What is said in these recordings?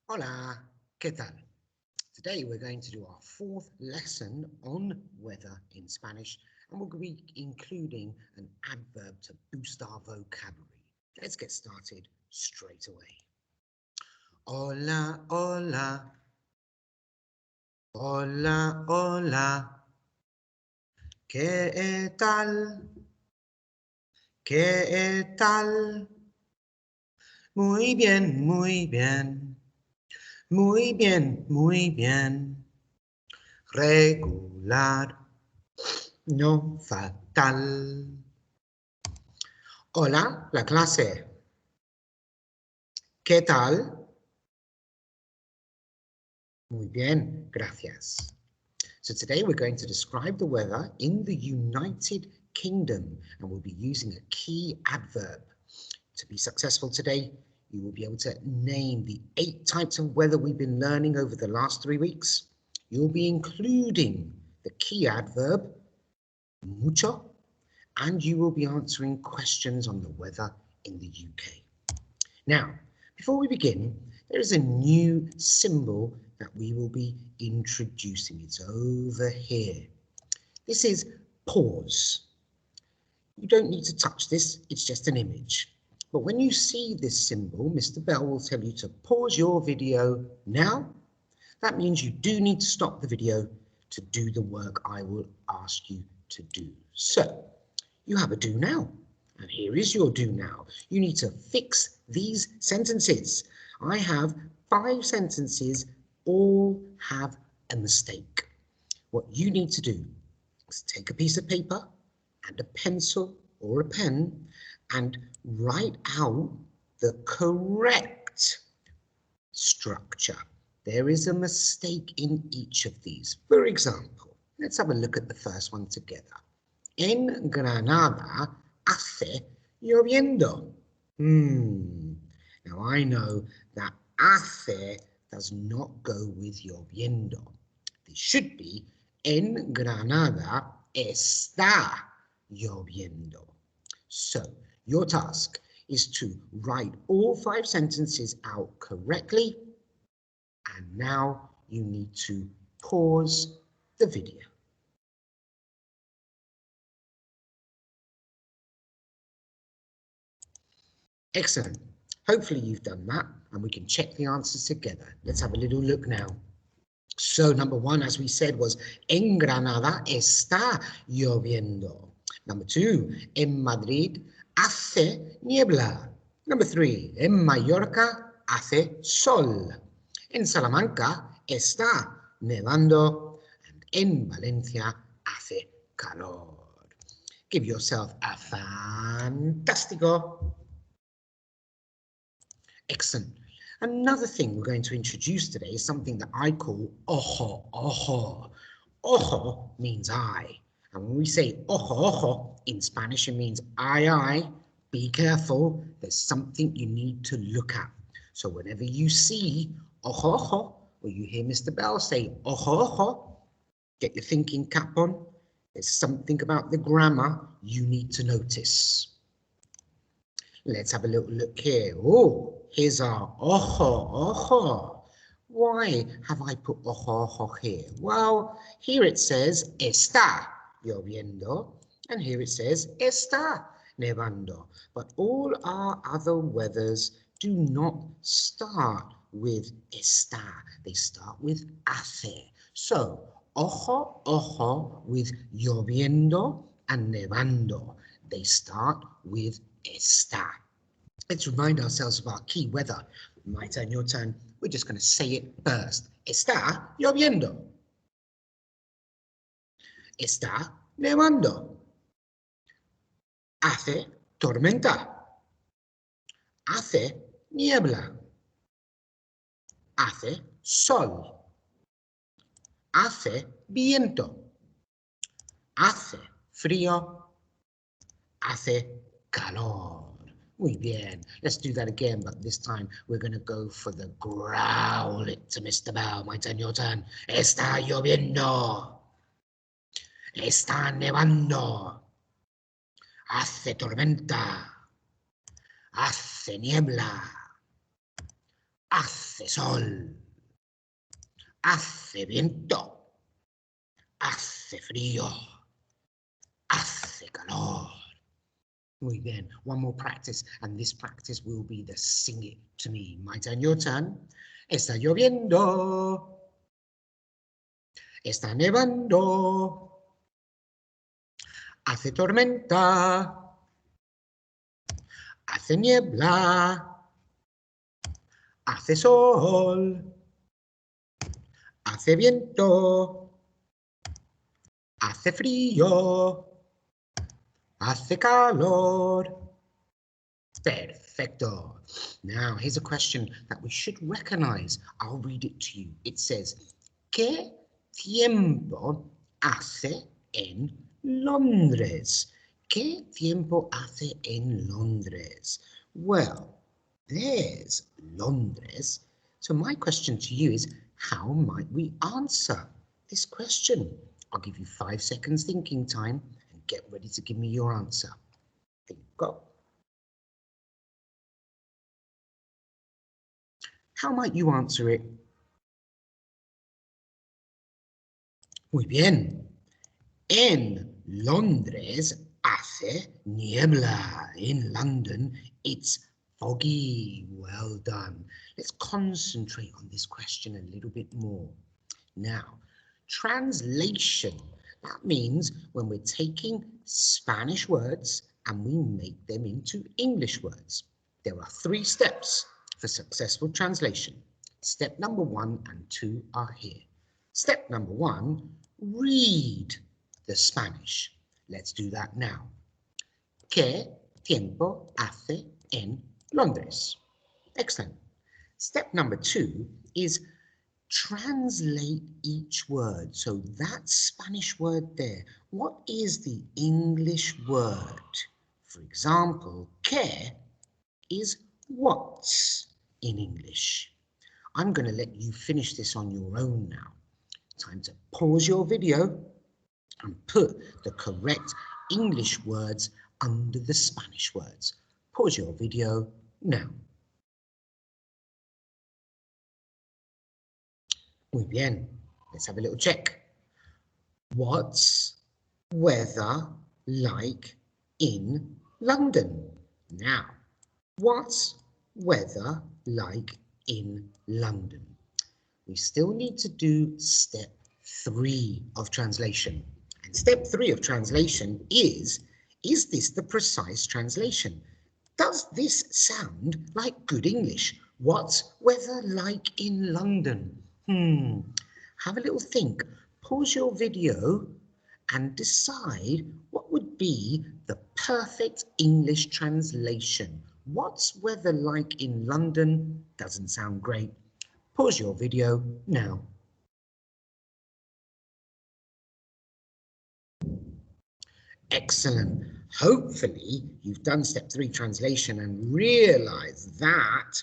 Hola, ¿qué tal? Today we're going to do our fourth lesson on weather in Spanish, and we're going to be including an adverb to boost our vocabulary. Let's get started straight away. Hola, hola. Hola, hola. ¿Qué tal? ¿Qué tal? Muy bien, muy bien. Muy bien, muy bien. Regular, no fatal. Hola, la clase. ¿Qué tal? Muy bien, gracias. So today we're going to describe the weather in the United Kingdom, and we'll be using a key adverb. To be successful today, you will be able to name the 8 types of weather we've been learning over the last 3 weeks. You'll be including the key adverb, mucho, and you will be answering questions on the weather in the UK. Now, before we begin, there is a new symbol that we will be introducing. It's over here. This is pause. You don't need to touch this, it's just an image. But when you see this symbol, Mr. Bell will tell you to pause your video now. That means you do need to stop the video to do the work I will ask you to do. So, you have a do now. And here is your do now. You need to fix these sentences. I have 5 sentences, all have a mistake. What you need to do is take a piece of paper and a pencil or a pen and write out the correct structure. There is a mistake in each of these. For example, let's have a look at the first one together. En Granada hace lloviendo. Now I know that hace does not go with lloviendo. This should be en Granada está lloviendo. So your task is to write all 5 sentences out correctly, and now you need to pause the video. Excellent. Hopefully you've done that and we can check the answers together. Let's have a little look now. So number 1, as we said, was en Granada está lloviendo. Number 2, en Madrid hace niebla. Number 3, en Mallorca hace sol. En Salamanca está nevando. And en Valencia hace calor. Give yourself a fantástico. Excellent. Another thing we're going to introduce today is something that I call ojo, ojo. Ojo means eye. And when we say ojo, ojo, in Spanish, it means eye. Be careful, there's something you need to look at. So whenever you see ojo, ojo, or you hear Mr. Bell say ojo, ojo, get your thinking cap on. There's something about the grammar you need to notice. Let's have a little look here. Oh, here's our ojo, ojo. Why have I put ojo, ojo here? Well, here it says está lloviendo, and here it says está nevando. But all our other weathers do not start with está. They start with hace. So, ojo, ojo with lloviendo and nevando. They start with está. Let's remind ourselves of our key weather. My turn, your turn. We're just going to say it first. Está lloviendo. Está nevando. Hace tormenta. Hace niebla. Hace sol. Hace viento. Hace frío. Hace calor. Muy bien. Let's do that again, but this time we're going to go for the growl it to Mr. Bell. My turn, your turn. Está lloviendo. Está nevando. Hace tormenta. Hace niebla. Hace sol. Hace viento. Hace frío. Hace calor. Muy bien. One more practice, and this practice will be the sing it to me. My turn, your turn. Está lloviendo. Está nevando. Hace tormenta. Hace niebla. Hace sol. Hace viento. Hace frío. Hace calor. Perfecto. Now, here's a question that we should recognize. I'll read it to you. It says, ¿Qué tiempo hace en Londres? ¿Qué tiempo hace en Londres? Well, there's Londres. So my question to you is, how might we answer this question? I'll give you 5 seconds thinking time and get ready to give me your answer. There you go. How might you answer it? Muy bien. En Londres hace niebla. In London, it's foggy. Well done. Let's concentrate on this question a little bit more. Now, translation. That means when we're taking Spanish words and we make them into English words. There are 3 steps for successful translation. Step number 1 and 2 are here. Step number 1, read the Spanish. Let's do that now. ¿Qué tiempo hace en Londres? Excellent. Step number 2 is translate each word. So that Spanish word there, what is the English word? For example, ¿qué is what's in English? I'm going to let you finish this on your own now. Time to pause your video and put the correct English words under the Spanish words. Pause your video now. Muy bien. Let's have a little check. What's weather like in London? Now, what's weather like in London? We still need to do step 3 of translation. And step 3 of translation is this the precise translation? Does this sound like good English? What's weather like in London? Have a little think. Pause your video and decide what would be the perfect English translation. What's weather like in London? Doesn't sound great. Pause your video now. Excellent. Hopefully you've done step 3 translation and realised that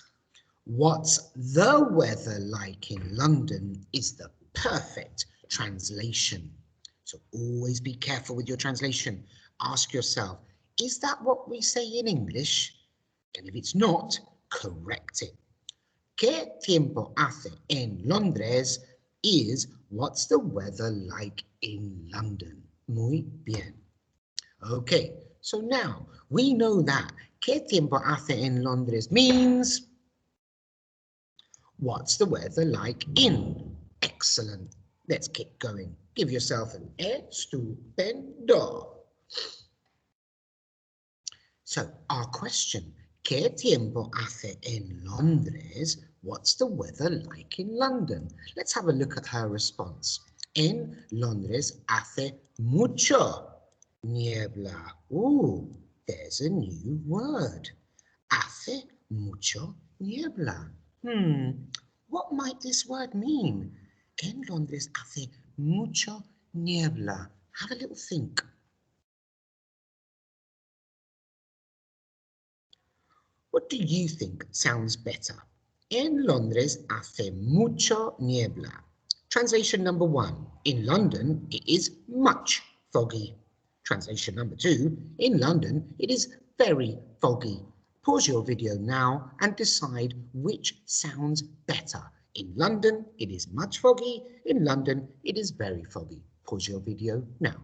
what's the weather like in London is the perfect translation. So always be careful with your translation. Ask yourself, is that what we say in English? And if it's not, correct it. ¿Qué tiempo hace en Londres? Is what's the weather like in London? Muy bien. Okay, so now we know that ¿qué tiempo hace en Londres? Means what's the weather like in? Excellent. Let's keep going. Give yourself an estupendo. So our question, ¿qué tiempo hace en Londres? What's the weather like in London? Let's have a look at her response. En Londres hace mucho niebla. Ooh, there's a new word. Hace mucho niebla. What might this word mean? En Londres hace mucho niebla. Have a little think. What do you think sounds better? En Londres hace mucho niebla. Translation number 1. In London, it is much foggy. Translation number 2, in London it is very foggy. Pause your video now and decide which sounds better. In London it is much foggy, in London it is very foggy. Pause your video now.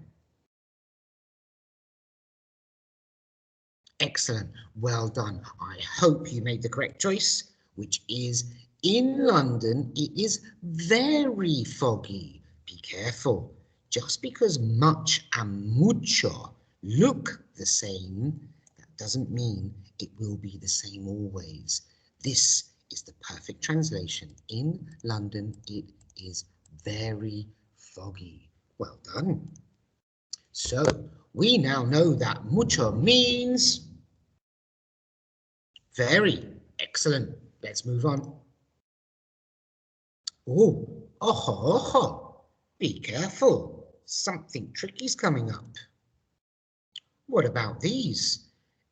Excellent, well done. I hope you made the correct choice, which is in London it is very foggy. Be careful. Just because much and mucho look the same, that doesn't mean it will be the same always. This is the perfect translation. In London it is very foggy. Well done. So we now know that mucho means very. Excellent. Let's move on. Oh, ojo, ojo. Be careful. Something tricky's coming up. What about these?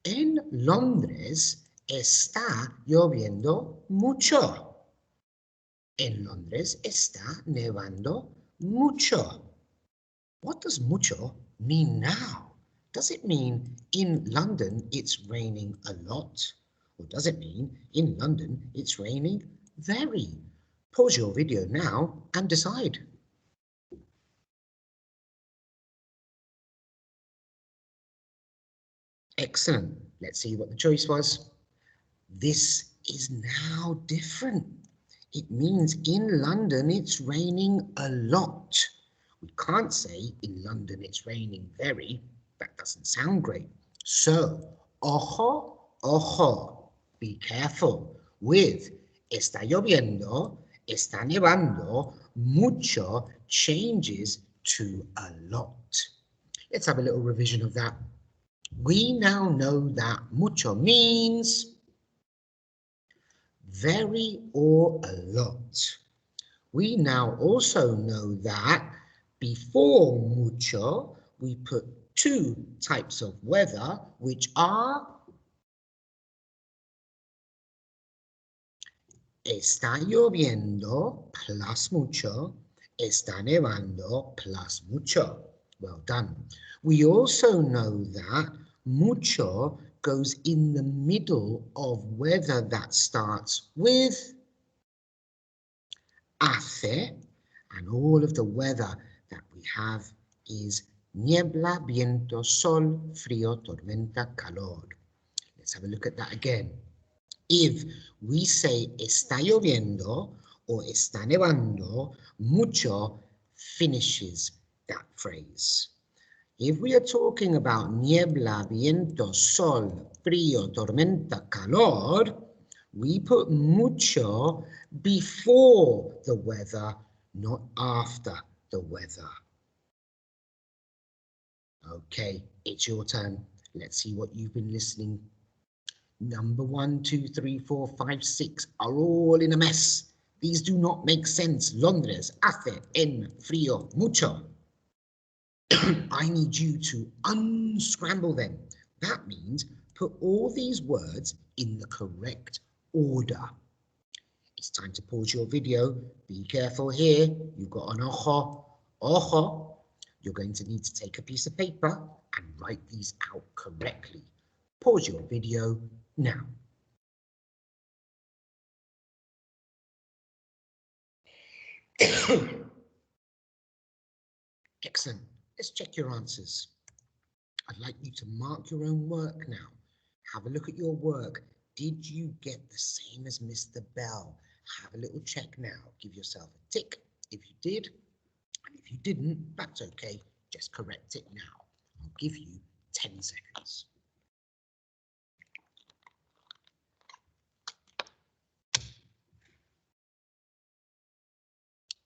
En Londres está lloviendo mucho. En Londres está nevando mucho. What does mucho mean now? Does it mean in London it's raining a lot? Or does it mean in London it's raining very? Pause your video now and decide. Excellent. Let's see what the choice was. This is now different. It means in London it's raining a lot. We can't say in London it's raining very. That doesn't sound great. So, ojo, ojo. Be careful with está lloviendo, está nevando, mucho changes to a lot. Let's have a little revision of that. We now know that mucho means very or a lot. We now also know that before mucho, we put two types of weather, which are está lloviendo plus mucho, está nevando plus mucho. Well done. We also know that mucho goes in the middle of weather that starts with hace, and all of the weather that we have is niebla, viento, sol, frío, tormenta, calor. Let's have a look at that again. If we say está lloviendo or está nevando, mucho finishes that phrase. If we are talking about niebla, viento, sol, frío, tormenta, calor, we put mucho before the weather, not after the weather. Okay, it's your turn. Let's see what you've been listening. Number 1, 2, 3, 4, 5, 6 are all in a mess. These do not make sense. Londres, hace, en, frío, mucho. I need you to unscramble them. That means put all these words in the correct order. It's time to pause your video. Be careful here. You've got an ojo, ojo. You're going to need to take a piece of paper and write these out correctly. Pause your video now. Excellent. Let's check your answers. I'd like you to mark your own work now. Have a look at your work. Did you get the same as Mr. Bell? Have a little check now. Give yourself a tick if you did. And if you didn't, that's okay. Just correct it now. I'll give you 10 seconds.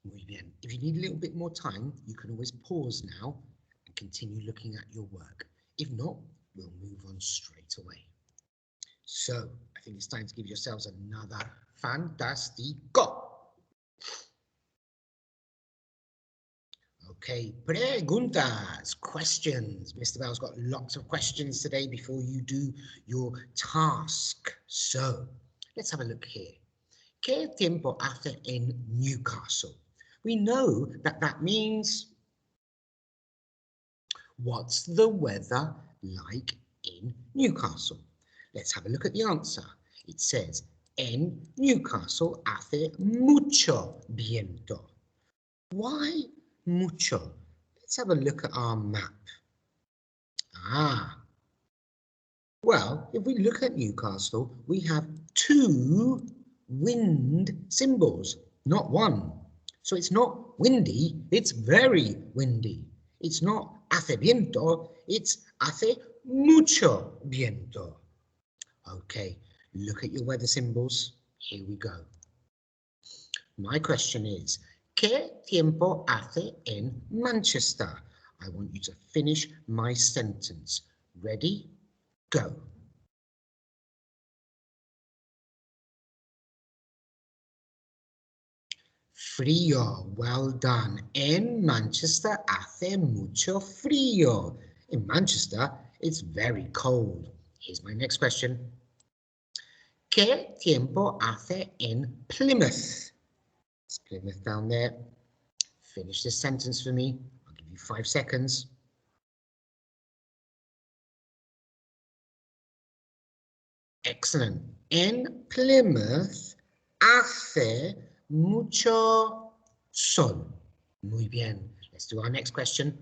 Muy bien. If you need a little bit more time, you can always pause now and continue looking at your work. If not, we'll move on straight away. So, I think it's time to give yourselves another fantástico. Okay, preguntas, questions. Mr. Bell's got lots of questions today before you do your task. So, let's have a look here. ¿Qué tiempo hace en Newcastle? We know that that means What's the weather like in Newcastle? Let's have a look at the answer. It says, en Newcastle hace mucho viento. Why mucho? Let's have a look at our map. Well, if we look at Newcastle, we have two wind symbols, not one. So it's not windy, it's very windy. It's not hace viento, it's hace mucho viento. Okay, look at your weather symbols. Here we go. My question is, ¿qué tiempo hace en Manchester? I want you to finish my sentence. Ready? Go. Frío, well done. En Manchester hace mucho frío. In Manchester, it's very cold. Here's my next question. ¿Qué tiempo hace en Plymouth? It's Plymouth down there. Finish this sentence for me. I'll give you 5 seconds. Excellent. En Plymouth hace mucho sol. Muy bien. Let's do our next question.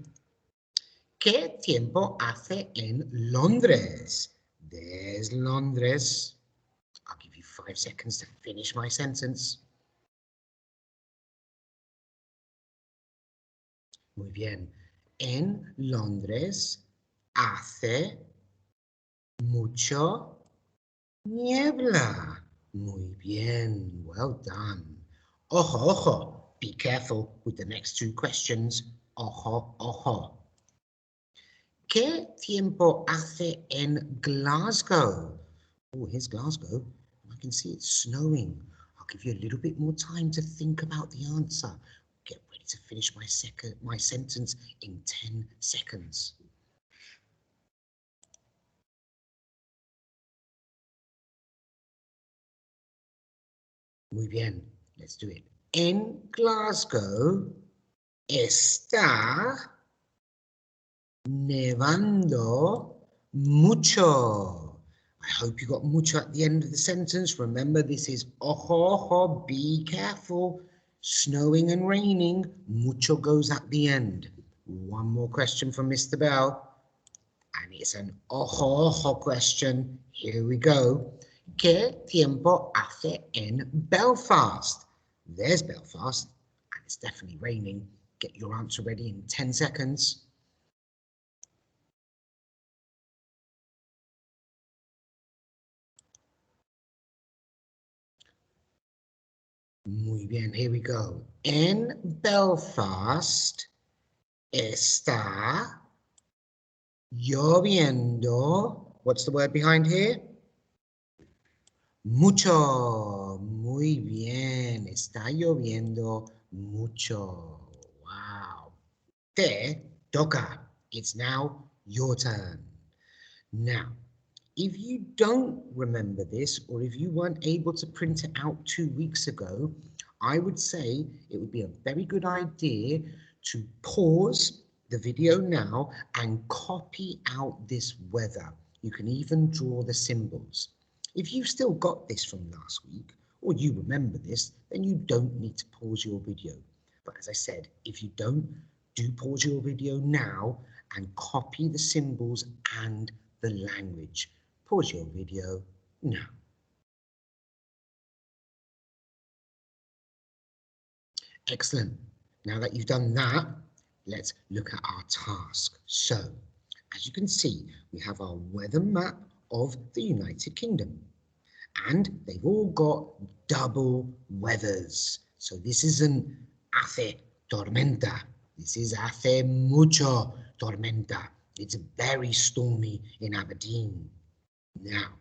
¿Qué tiempo hace en Londres? There's Londres. I'll give you 5 seconds to finish my sentence. Muy bien. En Londres hace mucho niebla. Muy bien. Well done. Ojo, ojo. Be careful with the next 2 questions. Ojo, ojo. ¿Qué tiempo hace en Glasgow? Oh, here's Glasgow. I can see it's snowing. I'll give you a little bit more time to think about the answer. Get ready to finish my sentence in 10 seconds. Muy bien, let's do it. En Glasgow está nevando mucho. I hope you got mucho at the end of the sentence. Remember, this is ojo, ojo, be careful. Snowing and raining, mucho goes at the end. One more question from Mr. Bell. And it's an ojo, ojo question. Here we go. ¿Qué tiempo hace en Belfast? There's Belfast, and it's definitely raining. Get your answer ready in 10 seconds. Muy bien, here we go. En Belfast está lloviendo. What's the word behind here? Mucho. Muy bien. Está lloviendo mucho. Wow. Te toca. It's now your turn. Now, if you don't remember this, or if you weren't able to print it out 2 weeks ago, I would say it would be a very good idea to pause the video now and copy out this weather. You can even draw the symbols. If you've still got this from last week, or you remember this, then you don't need to pause your video. But as I said, if you don't, do pause your video now and copy the symbols and the language. Pause your video now. Excellent. Now that you've done that, let's look at our task. So, as you can see, we have our weather map of the United Kingdom. And they've all got double weathers. So this isn't hace tormenta. This is hace mucho tormenta. It's very stormy in Aberdeen. Now,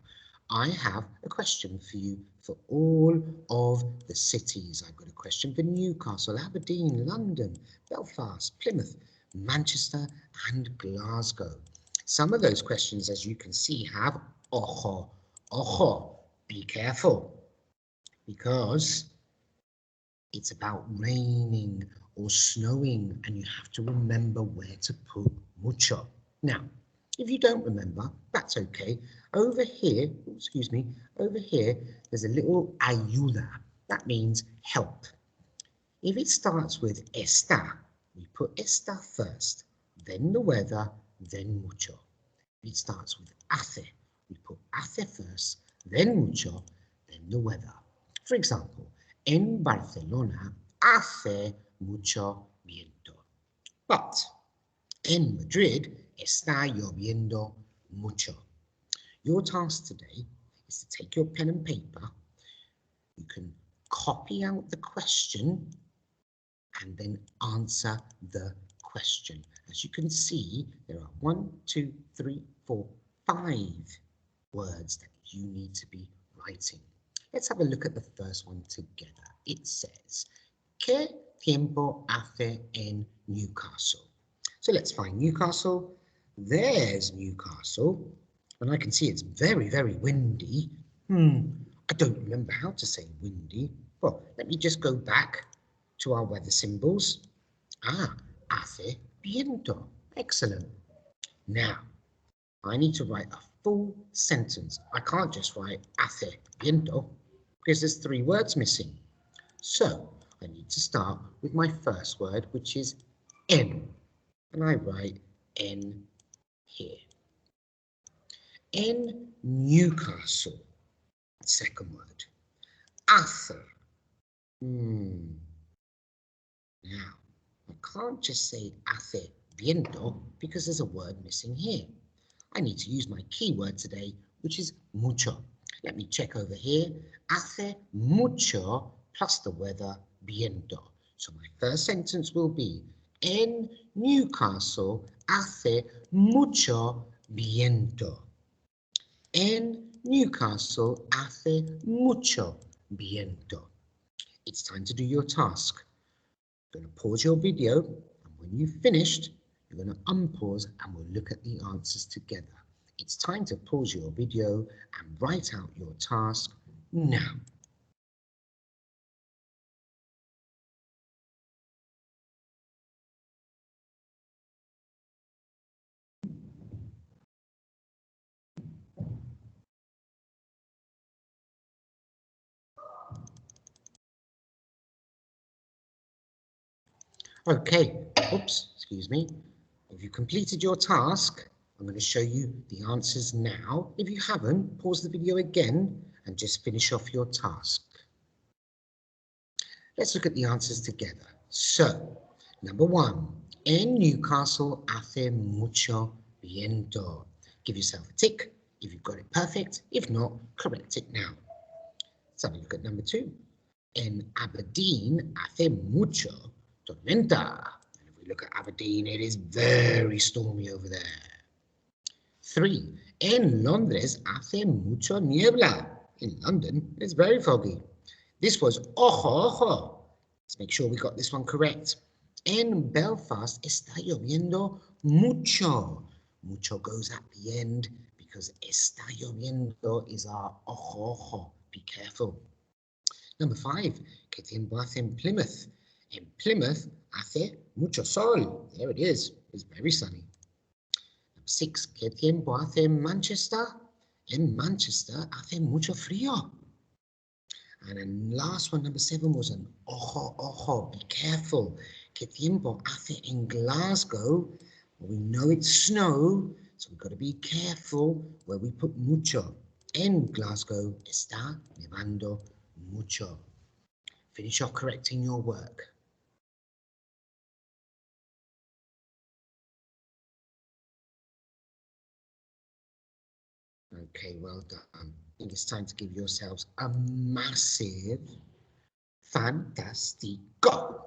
I have a question for you for all of the cities. I've got a question for Newcastle, Aberdeen, London, Belfast, Plymouth, Manchester and Glasgow. Some of those questions, as you can see, have ojo, ojo. Be careful, because it's about raining or snowing, and you have to remember where to put mucho. Now, if you don't remember, that's okay. Over here, excuse me, over here, there's a little ayuda. That means help. If it starts with está, we put está first, then the weather, then mucho. If it starts with hace, we put hace first, then mucho, then the weather. For example, en Barcelona hace mucho viento. But en Madrid está lloviendo mucho. Your task today is to take your pen and paper. You can copy out the question and then answer the question. As you can see, there are 1, 2, 3, 4, 5 words that you need to be writing. Let's have a look at the first one together. It says, ¿Qué tiempo hace en Newcastle? So let's find Newcastle. There's Newcastle. And I can see it's very, very windy. I don't remember how to say windy. Well, let me just go back to our weather symbols. Hace viento. Excellent. Now, I need to write a full sentence. I can't just write hace viento because there's 3 words missing. So, I need to start with my first word, which is en. And I write en here. En Newcastle. Second word. Hace. Now, I can't just say hace viento because there's a word missing here. I need to use my keyword today, which is mucho. Let me check over here. Hace mucho plus the weather viento. So my first sentence will be, en Newcastle hace mucho viento. En Newcastle hace mucho viento. It's time to do your task. You're going to pause your video, and when you've finished, you're going to unpause and we'll look at the answers together. It's time to pause your video and write out your task now. Okay, oops, excuse me. If you completed your task, I'm going to show you the answers now. If you haven't, pause the video again and just finish off your task. Let's look at the answers together. So, number 1, en Newcastle hace mucho viento. Give yourself a tick if you've got it perfect. If not, correct it now. Let's have a look at number 2. En Aberdeen hace mucho tormenta. And if we look at Aberdeen, it is very stormy over there. 3. En Londres hace mucho niebla. In London, it's very foggy. This was ojo, ojo. Let's make sure we got this one correct. En Belfast está lloviendo mucho. Mucho goes at the end because está lloviendo is our ojo, ojo. Be careful. Number 5. ¿Qué tiempo hace en Plymouth? En Plymouth hace mucho sol. There it is. It's very sunny. Number 6. ¿Qué tiempo hace en Manchester? En Manchester hace mucho frío. And then last one, number 7, was an ojo, ojo. Be careful. ¿Qué tiempo hace en Glasgow? Well, we know it's snow, so we've got to be careful where we put mucho. En Glasgow está nevando mucho. Finish off correcting your work. Okay, well done. I think it's time to give yourselves a massive fantástico.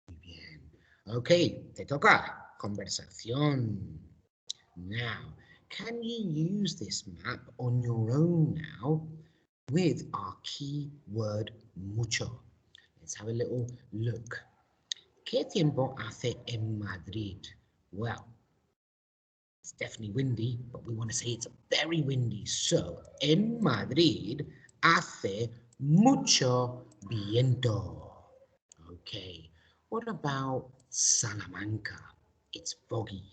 Muy bien. Okay, te toca conversación. Now, can you use this map on your own now with our key word mucho? Let's have a little look. ¿Qué tiempo hace en Madrid? Well, it's definitely windy, but we want to say it's very windy. So, en Madrid hace mucho viento. Okay, what about Salamanca? It's foggy.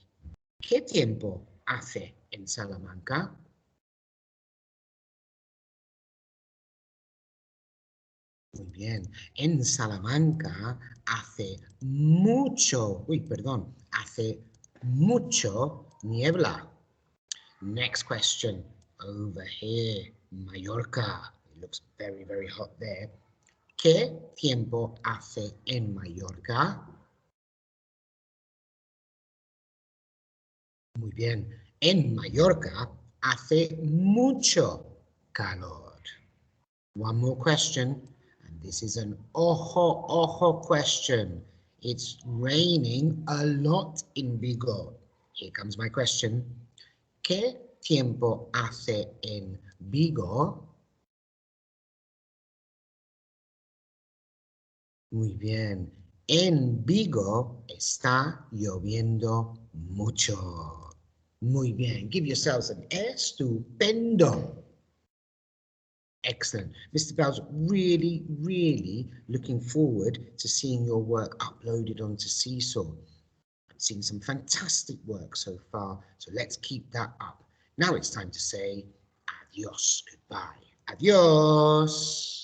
¿Qué tiempo hace en Salamanca? Muy bien. En Salamanca hace hace mucho niebla. Next question. Over here, Mallorca. It looks very, very hot there. ¿Qué tiempo hace en Mallorca? Muy bien. En Mallorca hace mucho calor. One more question, and this is an ojo question. It's raining a lot in Vigo. Here comes my question. ¿Qué tiempo hace en Vigo? Muy bien. En Vigo está lloviendo mucho. Muy bien. Give yourselves an estupendo. Excellent. Mr. Bell's really, really looking forward to seeing your work uploaded onto Seesaw. I'm seeing some fantastic work so far, so let's keep that up. Now it's time to say adios, goodbye. Adios.